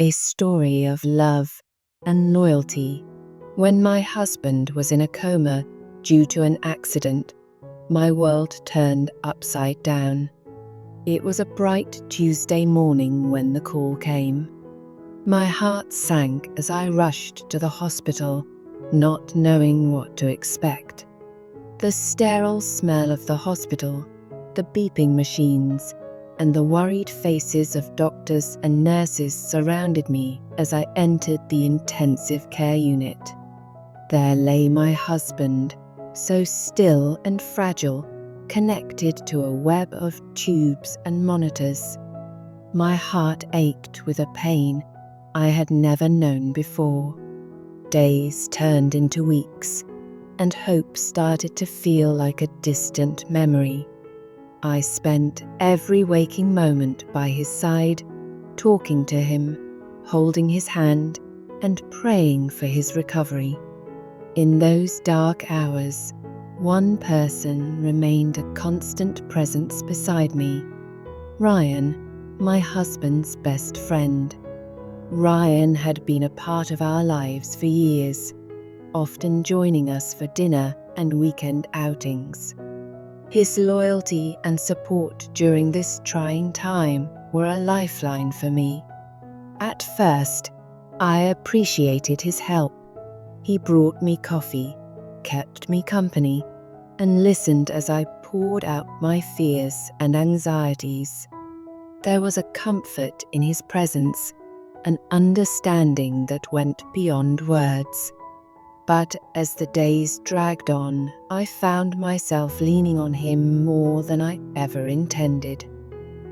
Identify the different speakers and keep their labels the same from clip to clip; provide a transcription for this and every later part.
Speaker 1: a story of love and loyalty. When my husband was in a coma due to an accident, my world turned upside down. It was a bright Tuesday morning when the call came. My heart sank as I rushed to the hospital, not knowing what to expect. The sterile smell of the hospital, the beeping machines, and the worried faces of doctors and nurses surrounded me as I entered the intensive care unit. There lay my husband, so still and fragile, connected to a web of tubes and monitors. My heart ached with a pain I had never known before. Days turned into weeks, and hope started to feel like a distant memory. I spent every waking moment by his side, talking to him, holding his hand, and praying for his recovery. In those dark hours, one person remained a constant presence beside me. Ryan, my husband's best friend. Ryan had been a part of our lives for years, often joining us for dinner and weekend outings. His loyalty and support during this trying time were a lifeline for me. At first, I appreciated his help. He brought me coffee, kept me company, and listened as I poured out my fears and anxieties. There was a comfort in his presence, an understanding that went beyond words. But as the days dragged on, I found myself leaning on him more than I ever intended.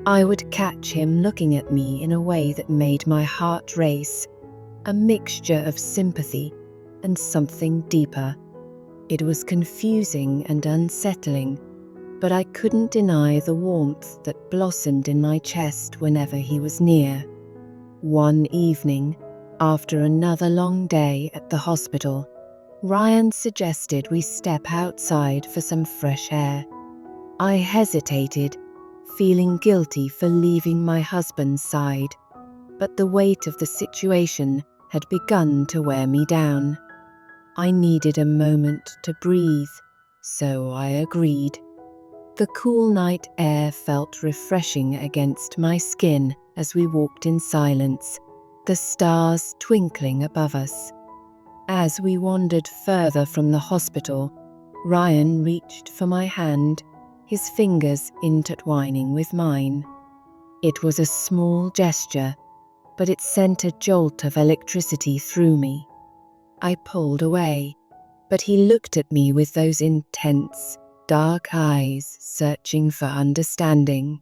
Speaker 1: I would catch him looking at me in a way that made my heart race, a mixture of sympathy and something deeper. It was confusing and unsettling, but I couldn't deny the warmth that blossomed in my chest whenever he was near. One evening, after another long day at the hospital, Ryan suggested we step outside for some fresh air. I hesitated, feeling guilty for leaving my husband's side, but the weight of the situation had begun to wear me down. I needed a moment to breathe, so I agreed. The cool night air felt refreshing against my skin as we walked in silence, the stars twinkling above us. As we wandered further from the hospital, Ryan reached for my hand, his fingers intertwining with mine. It was a small gesture, but it sent a jolt of electricity through me. I pulled away, but he looked at me with those intense, dark eyes searching for understanding.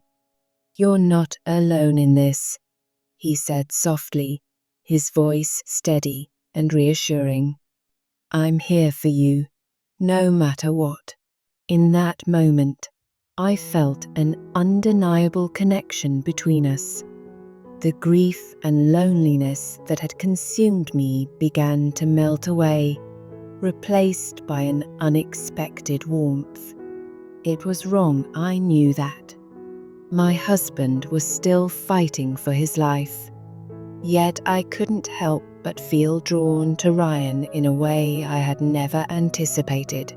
Speaker 1: "You're not alone in this," he said softly, his voice steady and reassuring. "I'm here for you, no matter what." In that moment, I felt an undeniable connection between us. The grief and loneliness that had consumed me began to melt away, replaced by an unexpected warmth. It was wrong, I knew that. My husband was still fighting for his life. Yet I couldn't help but feel drawn to Ryan in a way I had never anticipated.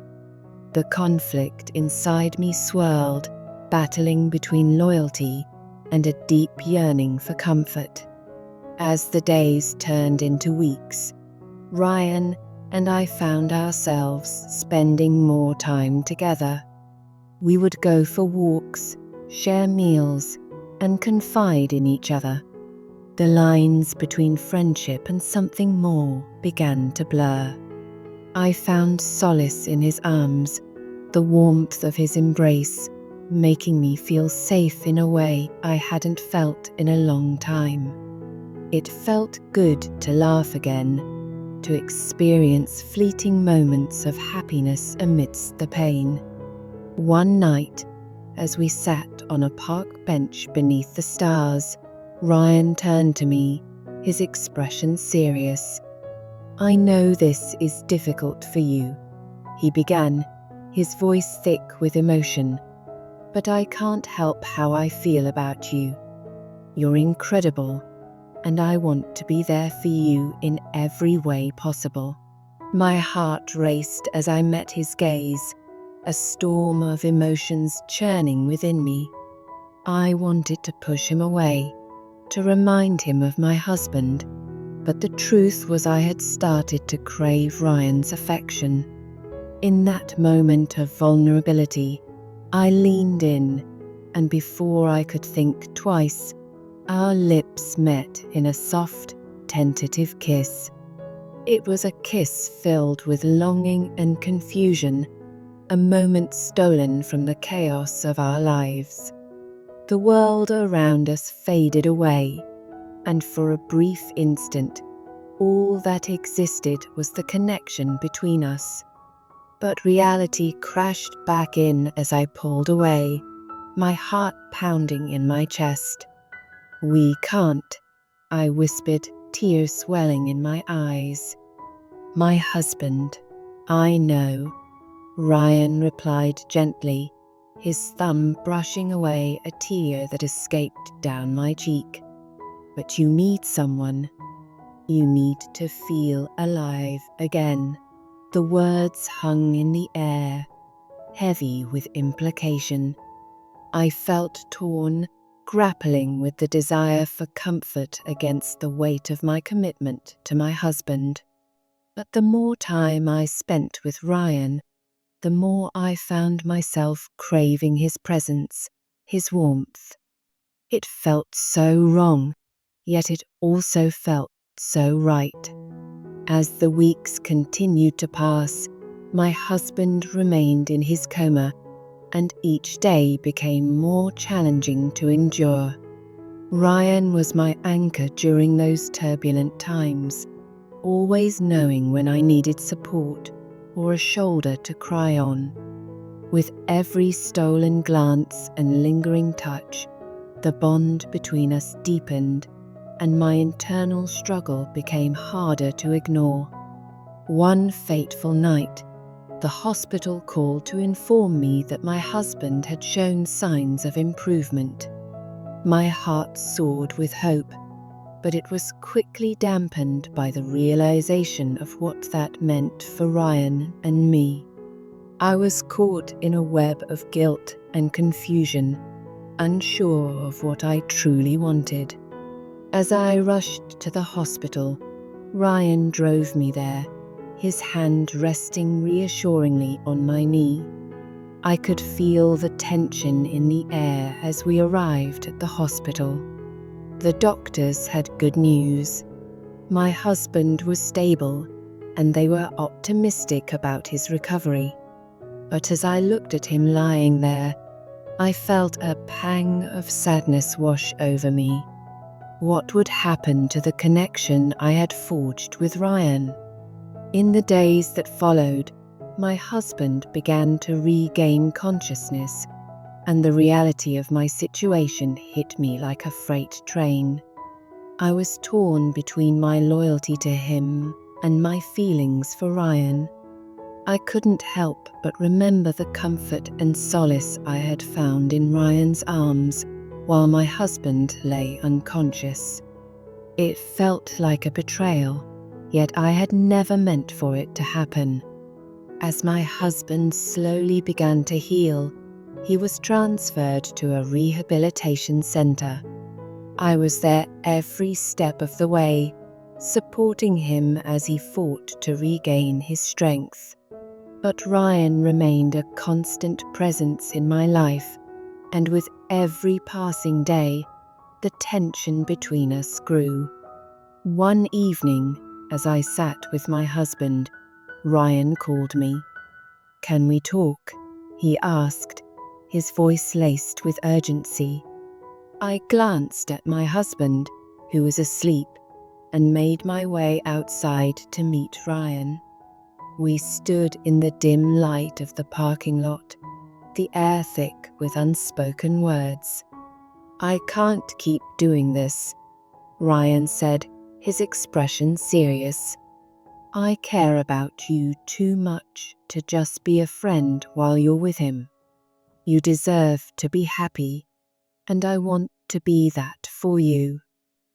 Speaker 1: The conflict inside me swirled, battling between loyalty and a deep yearning for comfort. As the days turned into weeks, Ryan and I found ourselves spending more time together. We would go for walks, share meals, and confide in each other. The lines between friendship and something more began to blur. I found solace in his arms, the warmth of his embrace, making me feel safe in a way I hadn't felt in a long time. It felt good to laugh again, to experience fleeting moments of happiness amidst the pain. One night, as we sat on a park bench beneath the stars, Ryan turned to me, his expression serious. "I know this is difficult for you," he began, his voice thick with emotion, "but I can't help how I feel about you. You're incredible, and I want to be there for you in every way possible." My heart raced as I met his gaze, a storm of emotions churning within me. I wanted to push him away, to remind him of my husband, but the truth was I had started to crave Ryan's affection. In that moment of vulnerability, I leaned in, and before I could think twice, our lips met in a soft, tentative kiss. It was a kiss filled with longing and confusion, a moment stolen from the chaos of our lives. The world around us faded away, and for a brief instant, all that existed was the connection between us. But reality crashed back in as I pulled away, my heart pounding in my chest. "We can't," I whispered, tears swelling in my eyes. "My husband, I know," Ryan replied gently, his thumb brushing away a tear that escaped down my cheek. "But you need someone. You need to feel alive again." The words hung in the air, heavy with implication. I felt torn, grappling with the desire for comfort against the weight of my commitment to my husband. But the more time I spent with Ryan, the more I found myself craving his presence, his warmth. It felt so wrong, yet it also felt so right. As the weeks continued to pass, my husband remained in his coma, and each day became more challenging to endure. Ryan was my anchor during those turbulent times, always knowing when I needed support or a shoulder to cry on. With every stolen glance and lingering touch, the bond between us deepened, and my internal struggle became harder to ignore. One fateful night, the hospital called to inform me that my husband had shown signs of improvement. My heart soared with hope, but it was quickly dampened by the realization of what that meant for Ryan and me. I was caught in a web of guilt and confusion, unsure of what I truly wanted. As I rushed to the hospital, Ryan drove me there, his hand resting reassuringly on my knee. I could feel the tension in the air as we arrived at the hospital. The doctors had good news. My husband was stable, and they were optimistic about his recovery. But as I looked at him lying there, I felt a pang of sadness wash over me. What would happen to the connection I had forged with Ryan? In the days that followed, my husband began to regain consciousness, and the reality of my situation hit me like a freight train. I was torn between my loyalty to him and my feelings for Ryan. I couldn't help but remember the comfort and solace I had found in Ryan's arms while my husband lay unconscious. It felt like a betrayal, yet I had never meant for it to happen. As my husband slowly began to heal, he was transferred to a rehabilitation center. I was there every step of the way, supporting him as he fought to regain his strength. But Ryan remained a constant presence in my life, and with every passing day, the tension between us grew. One evening, as I sat with my husband, Ryan called me. "Can we talk?" he asked, his voice laced with urgency. I glanced at my husband, who was asleep, and made my way outside to meet Ryan. We stood in the dim light of the parking lot, the air thick with unspoken words. "I can't keep doing this," Ryan said, his expression serious. "I care about you too much to just be a friend while you're with him. You deserve to be happy, and I want to be that for you."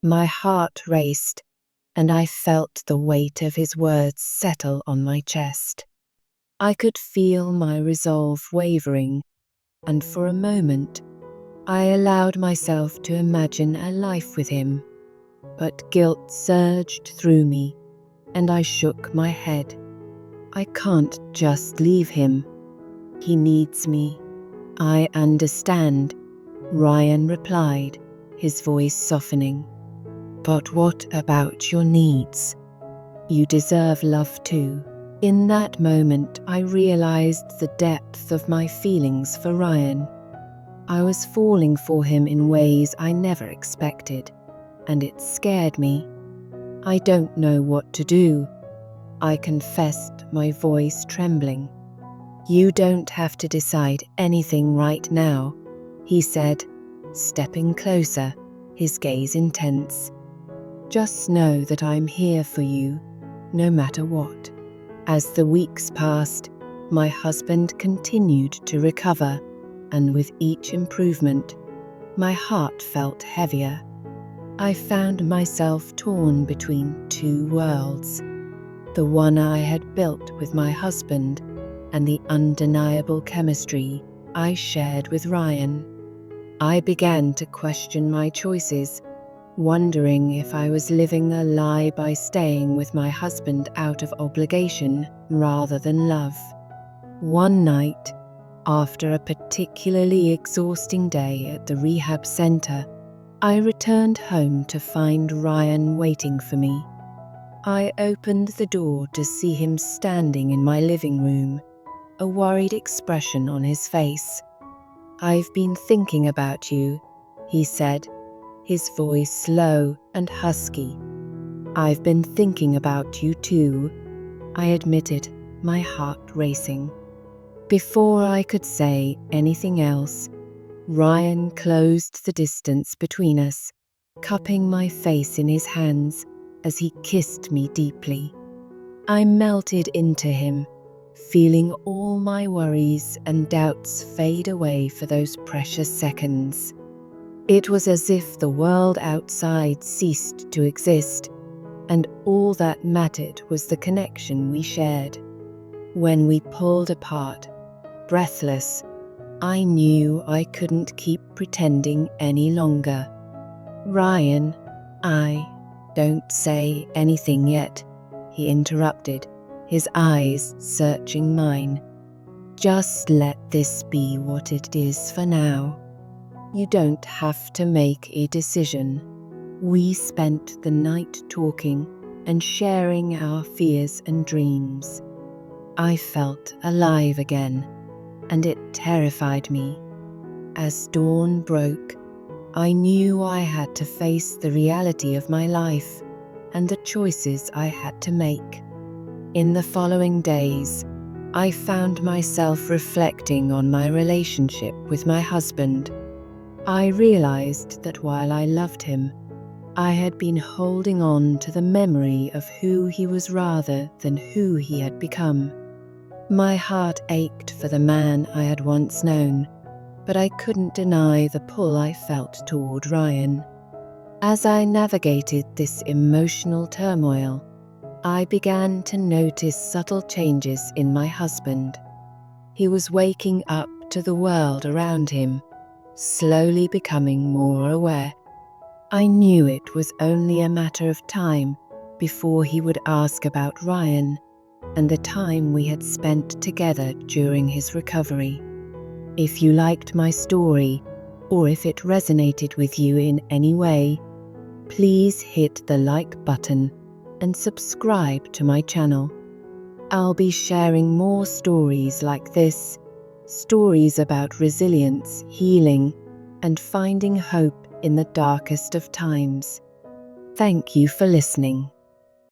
Speaker 1: My heart raced, and I felt the weight of his words settle on my chest. I could feel my resolve wavering, and for a moment, I allowed myself to imagine a life with him. But guilt surged through me, and I shook my head. I can't just leave him. He needs me. I understand, Ryan replied, his voice softening. But what about your needs? You deserve love too. In that moment, I realized the depth of my feelings for Ryan. I was falling for him in ways I never expected, and it scared me. I don't know what to do, I confessed, my voice trembling. You don't have to decide anything right now, he said, stepping closer, his gaze intense. Just know that I'm here for you, no matter what. As the weeks passed, my husband continued to recover, and with each improvement, my heart felt heavier. I found myself torn between two worlds, the one I had built with my husband and the undeniable chemistry I shared with Ryan. I began to question my choices, wondering if I was living a lie by staying with my husband out of obligation rather than love. One night, after a particularly exhausting day at the rehab center, I returned home to find Ryan waiting for me. I opened the door to see him standing in my living room, a worried expression on his face. I've been thinking about you, he said, his voice low and husky. I've been thinking about you too, I admitted, my heart racing. Before I could say anything else, Ryan closed the distance between us, cupping my face in his hands as he kissed me deeply. I melted into him, feeling all my worries and doubts fade away for those precious seconds. It was as if the world outside ceased to exist, and all that mattered was the connection we shared. When we pulled apart, breathless, I knew I couldn't keep pretending any longer. Ryan, don't say anything yet, he interrupted, his eyes searching mine. Just let this be what it is for now. You don't have to make a decision. We spent the night talking and sharing our fears and dreams. I felt alive again, and it terrified me. As dawn broke, I knew I had to face the reality of my life and the choices I had to make. In the following days, I found myself reflecting on my relationship with my husband. I realized that while I loved him, I had been holding on to the memory of who he was rather than who he had become. My heart ached for the man I had once known, but I couldn't deny the pull I felt toward Ryan. As I navigated this emotional turmoil, I began to notice subtle changes in my husband. He was waking up to the world around him, slowly becoming more aware. I knew it was only a matter of time before he would ask about Ryan and the time we had spent together during his recovery. If you liked my story, or if it resonated with you in any way, please hit the like button and subscribe to my channel. I'll be sharing more stories like this, stories about resilience, healing, and finding hope in the darkest of times. Thank you for listening.